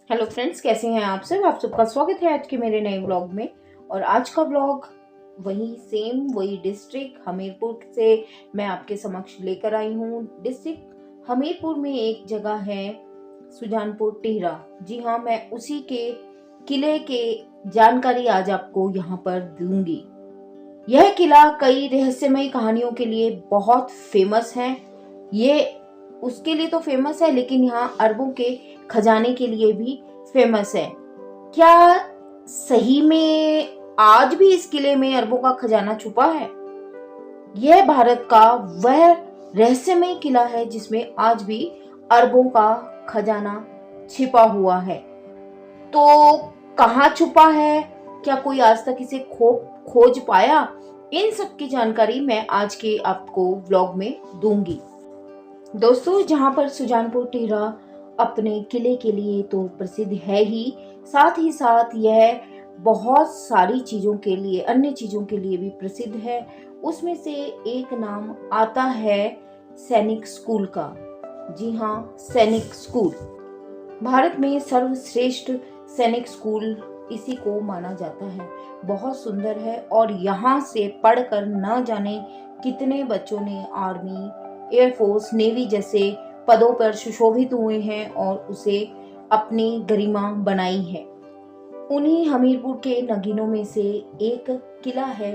Hello friends, कैसे हैं आप सब। आप सबका स्वागत है आज के मेरे नए व्लॉग में। और आज का व्लॉग वही डिस्ट्रिक्ट हमीरपुर से मैं आपके समक्ष लेकर आई हूँ। डिस्ट्रिक्ट हमीरपुर में एक जगह है सुजानपुर टिहरा। जी हाँ, मैं उसी के किले के जानकारी आज आपको यहाँ पर दूंगी। यह किला कई रहस्यमय कहानियों के लिए बहुत फेमस है। ये उसके लिए तो फेमस है, लेकिन यहाँ अरबों के खजाने के लिए भी फेमस है। क्या सही में आज भी इस किले में अरबों का खजाना छुपा है? यह भारत का वह रहस्यमय किला है जिसमें आज भी अरबों का खजाना छिपा हुआ है। तो कहाँ छुपा है, क्या कोई आज तक इसे खोज पाया? इन सब की जानकारी मैं आज के आपको व्लॉग में दूंगी। दोस्तों, जहाँ पर सुजानपुर टिहरा अपने किले के लिए तो प्रसिद्ध है ही, साथ ही साथ यह बहुत सारी चीजों के लिए, अन्य चीजों के लिए भी प्रसिद्ध है। उसमें से एक नाम आता है सैनिक स्कूल का। जी हाँ, सैनिक स्कूल भारत में सर्वश्रेष्ठ सैनिक स्कूल इसी को माना जाता है। बहुत सुंदर है और यहाँ से पढ़कर न जाने कितने बच्चों ने आर्मी, एयरफोर्स, नेवी जैसे पदों पर सुशोभित हुए हैं और उसे अपनी गरिमा बनाई है। उन्हीं हमीरपुर के नगीनों में से एक किला है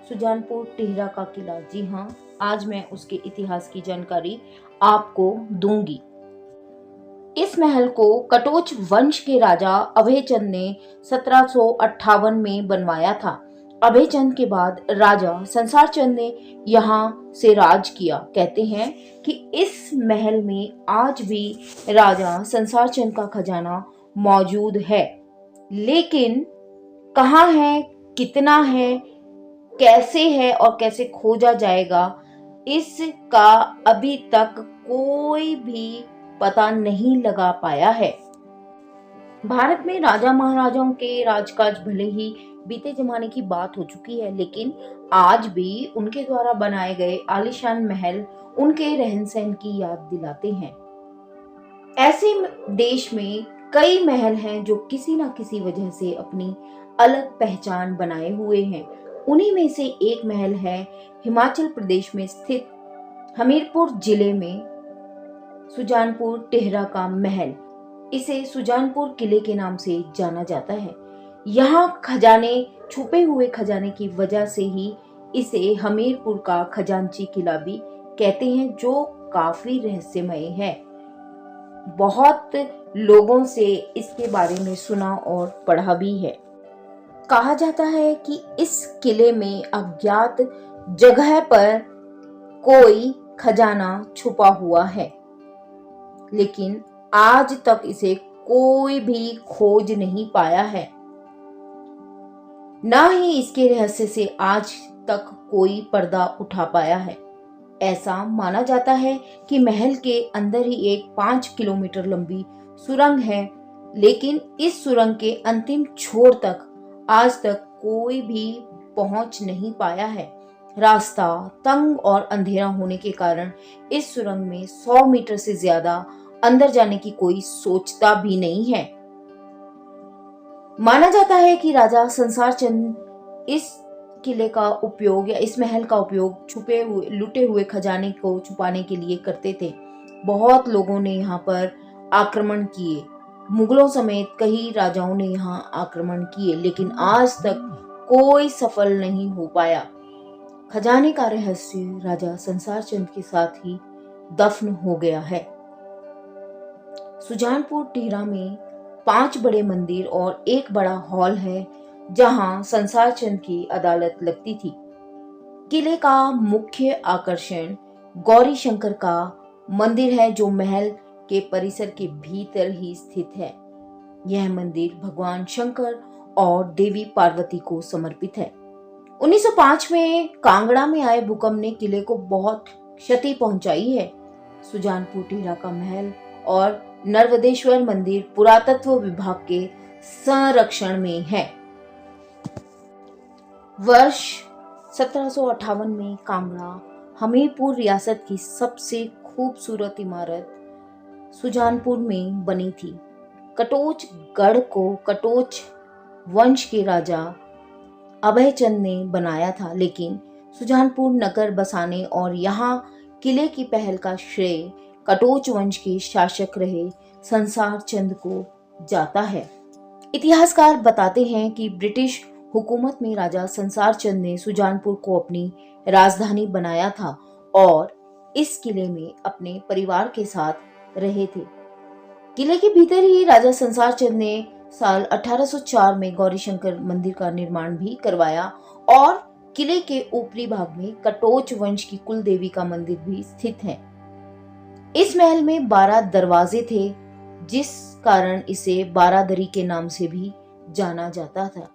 सुजानपुर टिहरा का किला। जी हाँ, आज मैं उसके इतिहास की जानकारी आपको दूंगी। इस महल को कटोच वंश के राजा अभयचंद ने 1758 में बनवाया था। अभयचंद के बाद राजा संसार चंद ने यहाँ से राज किया। कहते हैं कि इस महल में आज भी राजा संसार चंद का खजाना मौजूद है, लेकिन कहाँ है, कितना है, कैसे है और कैसे खोजा जाएगा, इसका अभी तक कोई भी पता नहीं लगा पाया है। भारत में राजा महाराजाओं के राजकाज भले ही बीते जमाने की बात हो चुकी है, लेकिन आज भी उनके द्वारा बनाए गए आलीशान महल उनके रहन सहन की याद दिलाते हैं। ऐसे देश में कई महल हैं जो किसी ना किसी वजह से अपनी अलग पहचान बनाए हुए हैं। उन्हीं में से एक महल है हिमाचल प्रदेश में स्थित हमीरपुर जिले में सुजानपुर टिहरा का महल। इसे सुजानपुर किले के नाम से जाना जाता है। यहाँ खजाने, छुपे हुए खजाने की वजह से ही इसे हमीरपुर का खजांची किला भी कहते हैं, जो काफी रहस्यमय है। बहुत लोगों से इसके बारे में सुना और पढ़ा भी है। कहा जाता है कि इस किले में अज्ञात जगह पर कोई खजाना छुपा हुआ है, लेकिन आज तक इसे कोई भी खोज नहीं पाया है। ना ही इसके रहस्य से आज तक कोई पर्दा उठा पाया है। ऐसा माना जाता है कि महल के अंदर ही एक 5 किलोमीटर लंबी सुरंग है, लेकिन इस सुरंग के अंतिम छोर तक आज तक कोई भी पहुंच नहीं पाया है। रास्ता तंग और अंधेरा होने के कारण इस सुरंग में 100 मीटर से ज्यादा अंदर जाने की कोई सोचता भी नहीं है। माना जाता है कि राजा संसार चंद इस किले का उपयोग या इस महल का उपयोग छुपे हुए, लुटे हुए खजाने को छुपाने के लिए करते थे। बहुत लोगों ने यहाँ पर आक्रमण किए, मुगलों समेत कई राजाओं ने यहाँ आक्रमण किए, लेकिन आज तक कोई सफल नहीं हो पाया। खजाने का रहस्य राजा संसार चंद के साथ ही दफन हो गया है। सुजानपुर टिहरा में 5 बड़े मंदिर और एक बड़ा हॉल है, जहां संसार चंद की अदालत लगती थी। किले का मुख्य आकर्षण गौरी शंकर का मंदिर है, जो महल के परिसर के भीतर ही स्थित है। यह मंदिर भगवान शंकर और देवी पार्वती को समर्पित है। 1905 में कांगड़ा में आए भूकंप ने किले को बहुत क्षति पहुंचाई है। सुजानपुर टिहरा का महल और नर्वदेश्वर मंदिर पुरातत्व विभाग के संरक्षण में है। वर्ष 1758 में कांगड़ा हमीरपुर रियासत की सबसे खूबसूरत इमारत सुजानपुर में बनी थी। कटोच गढ़ को कटोच वंश के राजा अभयचंद ने बनाया था, लेकिन सुजानपुर नगर बसाने और यहाँ किले की पहल का श्रेय कटोच वंश के शासक रहे संसार चंद को जाता है। इतिहासकार बताते हैं कि ब्रिटिश हुकूमत में राजा संसार चंद ने सुजानपुर को अपनी राजधानी बनाया था और इस किले में अपने परिवार के साथ रहे थे। किले के भीतर ही राजा संसार चंद ने साल 1804 में गौरीशंकर मंदिर का निर्माण भी करवाया और किले के ऊपरी भाग में कटोच वंश की कुल देवी का मंदिर भी स्थित है। इस महल में 12 दरवाजे थे, जिस कारण इसे 12 दरी के नाम से भी जाना जाता था।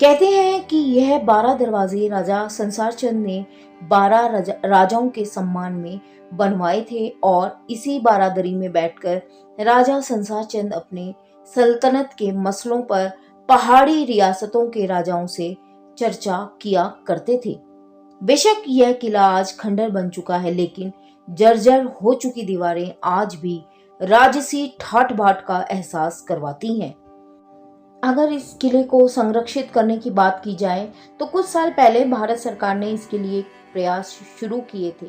कहते हैं कि यह 12 दरवाजे राजा संसार चंद ने 12 राजाओं के सम्मान में बनवाए थे और इसी 12 दरी में बैठकर राजा संसार चंद अपने सल्तनत के मसलों पर पहाड़ी रियासतों के राजाओं से चर्चा किया करते थे। बेशक यह किला आज खंडर बन चुका है, लेकिन जर्जर हो चुकी दीवारें आज भी राजसी ठाट बाट का एहसास करवाती हैं। अगर इस किले को संरक्षित करने की बात की जाए तो कुछ साल पहले भारत सरकार ने इसके लिए प्रयास शुरू किए थे।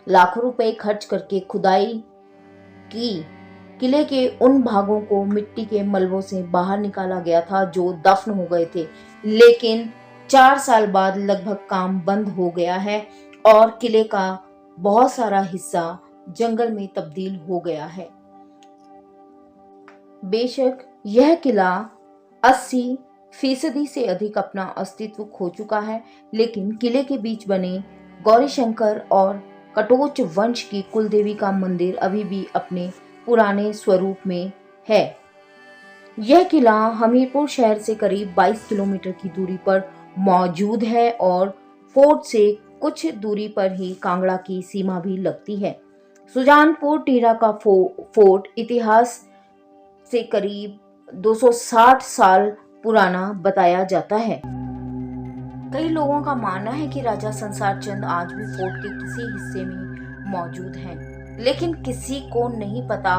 लाखों रुपए खर्च करके खुदाई की किले के उन भागों को मिट्टी के मलबों से बाहर निकाला गया था जो दफन हो गए थे, लेकिन 4 साल बाद लगभग काम बंद हो गया है और किले का बहुत सारा हिस्सा जंगल में तब्दील हो गया है। बेशक यह किला 80% से अधिक अपना अस्तित्व खो चुका है, लेकिन किले के बीच बने गौरीशंकर और कटोच वंश की कुलदेवी का मंदिर अभी भी अपने पुराने स्वरूप में है। यह किला हमीरपुर शहर से करीब 22 किलोमीटर की दूरी पर मौजूद है और फोर्ट से कुछ दूरी पर ही कांगड़ा की सीमा भी लगती है। सुजानपुर टीरा का फोर्ट इतिहास से करीब 260 साल पुराना बताया जाता है। कई लोगों का मानना है कि राजा संसार चंद आज भी फोर्ट के किसी हिस्से में मौजूद हैं, लेकिन किसी को नहीं पता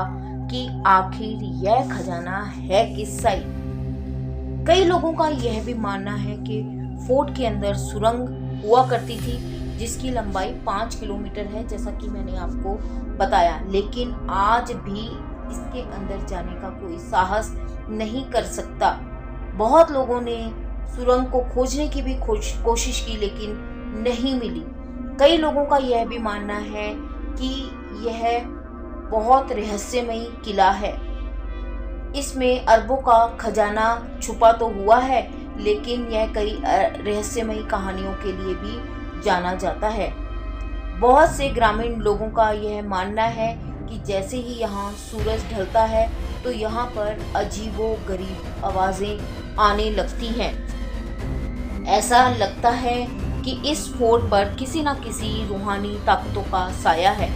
कि आखिर यह खजाना है किस साइड। कई लोगों का यह भी मानना है कि फोर्ट के अंदर सुरंग हुआ करती थी जिसकी लंबाई 5 किलोमीटर है, जैसा कि मैंने आपको बताया, लेकिन आज भी इसके अंदर जाने का कोई साहस नहीं कर सकता। बहुत लोगों ने सुरंग को खोजने की भी कोशिश की, लेकिन नहीं मिली। कई लोगों का यह भी मानना है कि यह बहुत रहस्यमयी किला है। इसमें अरबों का खजाना छुपा तो हुआ है, लेकिन यह कई रहस्यमयी कहानियों के लिए भी जाना जाता है। बहुत से ग्रामीण लोगों का यह मानना है कि जैसे ही यहाँ सूरज ढलता है तो यहाँ पर अजीबो-गरीब आवाजें आने लगती हैं। ऐसा लगता है कि इस फोर्ट पर किसी न किसी रूहानी ताकतों का साया है।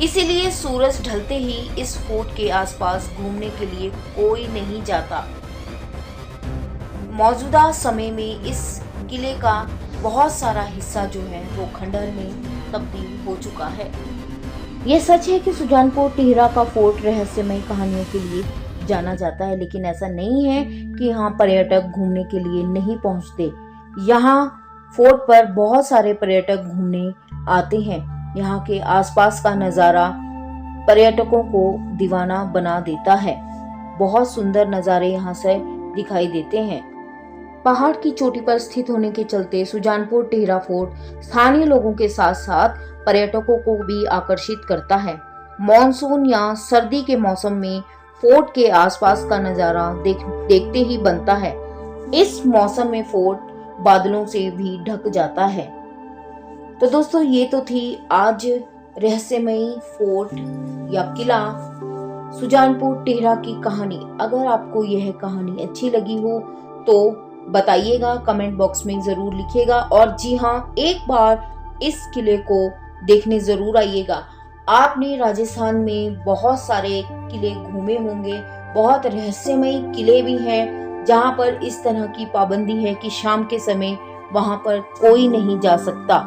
इसीलिए सूरज ढलते ही इस फोर्ट के आसपास घूमने के लिए कोई नहीं जाता। मौजूदा समय में इस किले का बहुत सारा हिस्सा जो है वो खंडहर में तब्दील हो चुका है। यह सच है कि सुजानपुर टिहरा का फोर्ट रहस्यमय कहानियों के लिए जाना जाता है, लेकिन ऐसा नहीं है कि यहाँ पर्यटक घूमने के लिए नहीं पहुँचते। यहाँ फोर्ट पर बहुत सारे पर्यटक घूमने आते हैं। यहाँ के आसपास का नज़ारा पर्यटकों को दीवाना बना देता है। बहुत सुंदर नज़ारे यहाँ से दिखाई देते हैं। पहाड़ की चोटी पर स्थित होने के चलते सुजानपुर टिहरा फोर्ट स्थानीय लोगों के साथ साथ पर्यटकों को भी आकर्षित करता है। मॉनसून या सर्दी के मौसम में फोर्ट के आसपास का नज़ारा देखते ही बनता है। इस मौसम में फोर्ट बादलों से भी ढक जाता है। तो दोस्तों, ये तो थी आज रहस्यमयी फोर्ट या किला सुजानपुर टिहरा की कहानी। अगर आपको यह कहानी अच्छी लगी हो तो बताइएगा, कमेंट बॉक्स में जरूर लिखिएगा। और जी हाँ, एक बार इस किले को देखने जरूर आइएगा। आपने राजस्थान में बहुत सारे किले घूमे होंगे, बहुत रहस्यमयी किले भी हैं जहाँ पर इस तरह की पाबंदी है कि शाम के समय वहाँ पर कोई नहीं जा सकता।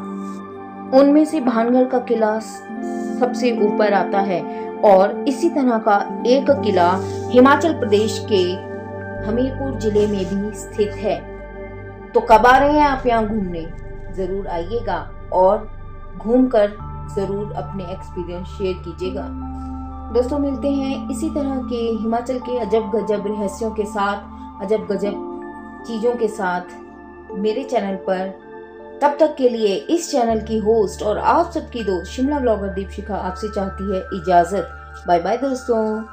उनमें से भानगढ़ का किला सबसे ऊपर आता है और इसी तरह का एक किला हिमाचल प्रदेश के हमीरपुर जिले में भी स्थित है। तो कब आ रहे हैं आप यहाँ घूमने? जरूर आइएगा और घूमकर जरूर अपने एक्सपीरियंस शेयर कीजिएगा। दोस्तों, मिलते हैं इसी तरह के हिमाचल के अजब गजब रहस्यों के साथ, अजब गजब चीजों के साथ मेरे चैनल पर। तब तक के लिए इस चैनल की होस्ट और आप सबकी दोस्त शिमला ब्लॉगर दीपशिखा आपसे चाहती है इजाजत। बाय बाय दोस्तों।